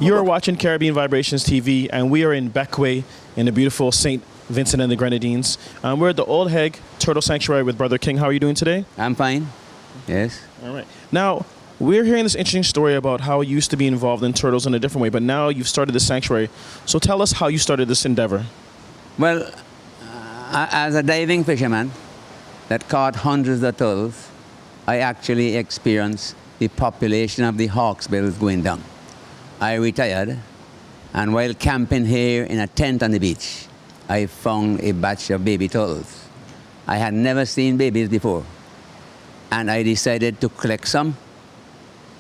You are watching Caribbean Vibrations TV, and we are in Beckway in the beautiful St. Vincent and the Grenadines. We're at the Old Hegg Turtle Sanctuary with Brother King. How are you doing today? I'm fine. Yes. All right. Now, we're hearing this interesting story about how you used to be involved in turtles in a different way, but now you've started this sanctuary. So tell us how you started this endeavor. Well, as a diving fisherman that caught hundreds of turtles, I actually experienced the population of the hawksbills going down. I retired, and while camping here in a tent on the beach, I found a batch of baby turtles. I had never seen babies before, and I decided to collect some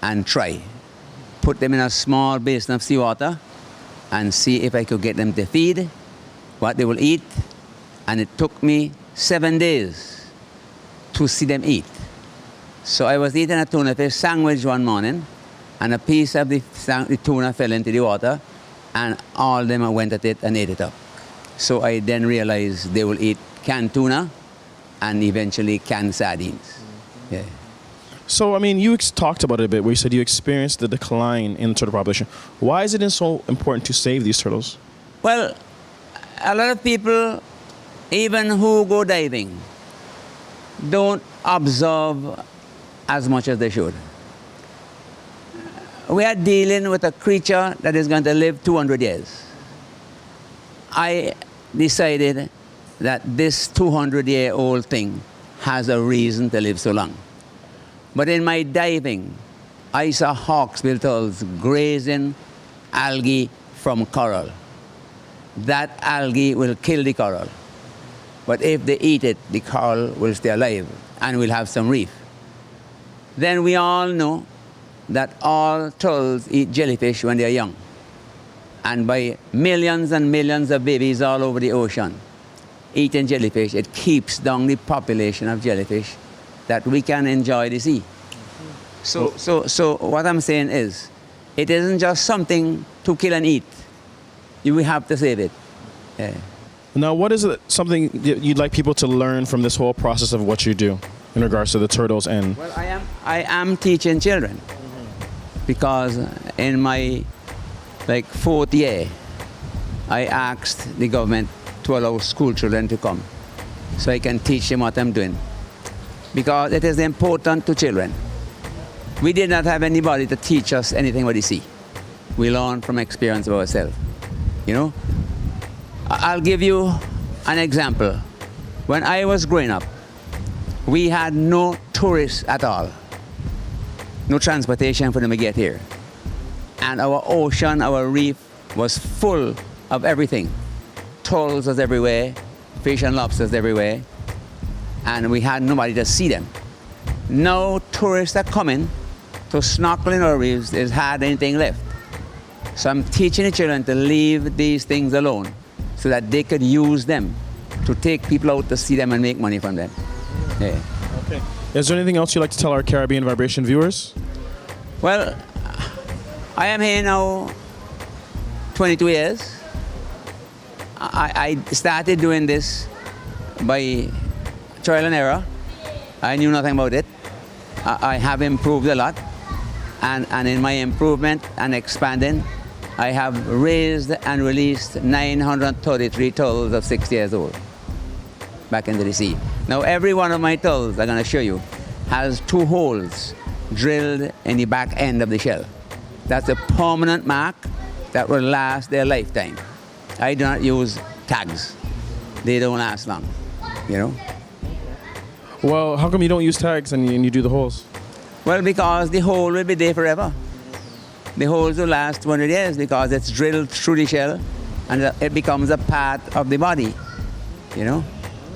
and try. Put them in a small basin of seawater and see if I could get them to feed, what they will eat, and it took me 7 days to see them eat. So I was eating a tuna fish sandwich one morning, and a piece of the tuna fell into the water, and all of them went at it and ate it up. So I then realized they will eat canned tuna and eventually canned sardines. Yeah. So, I mean, you talked about it a bit, where you said you experienced the decline in the turtle population. Why is it so important to save these turtles? Well, a lot of people, even who go diving, don't observe as much as they should. We are dealing with a creature that is going to live 200 years. I decided that this 200-year-old thing has a reason to live so long. But in my diving, I saw hawksbill turtles grazing algae from coral. That algae will kill the coral. But if they eat it, the coral will stay alive and we'll have some reef. Then we all know that all turtles eat jellyfish when they're young. And by millions and millions of babies all over the ocean eating jellyfish, it keeps down the population of jellyfish that we can enjoy the sea. So what I'm saying is, it isn't just something to kill and eat. You will have to save it. Yeah. Now, what is it, something you'd like people to learn from this whole process of what you do in regards to the turtles? And well, I am teaching children, because in my fourth year, I asked the government to allow school children to come so I can teach them what I'm doing, because it is important to children. We did not have anybody to teach us anything about the sea. We learn from experience of ourselves. You know, I'll give you an example. When I was growing up, we had no tourists at all. No transportation for them to get here. And our ocean, our reef was full of everything. Turtles was everywhere, fish and lobsters everywhere, and we had nobody to see them. Now tourists are coming to snorkel in our reefs. There's hardly anything left. So I'm teaching the children to leave these things alone so that they could use them to take people out to see them and make money from them. Yeah. Okay. Is there anything else you'd like to tell our Caribbean Vibration viewers? Well, I am here now 22 years. I started doing this by trial and error. I knew nothing about it. I have improved a lot. And in my improvement and expanding, I have raised and released 933 turtles of 6 years old back into the sea. Now, every one of my turtles, I'm going to show you, has 2 holes drilled in the back end of the shell. That's a permanent mark that will last their lifetime. I do not use tags. They don't last long, you know. Well, how come you don't use tags and you do the holes? Well, because the hole will be there forever. The holes will last 200 years because it's drilled through the shell and it becomes a part of the body, you know.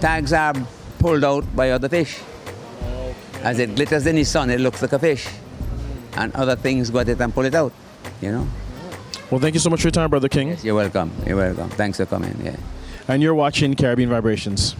Tags are pulled out by other fish. As it glitters in the sun, it looks like a fish. And other things go at it and pull it out, you know. Well, thank you so much for your time, Brother King. Yes, you're welcome. You're welcome. Thanks for coming. Yeah. And you're watching Caribbean Vibrations.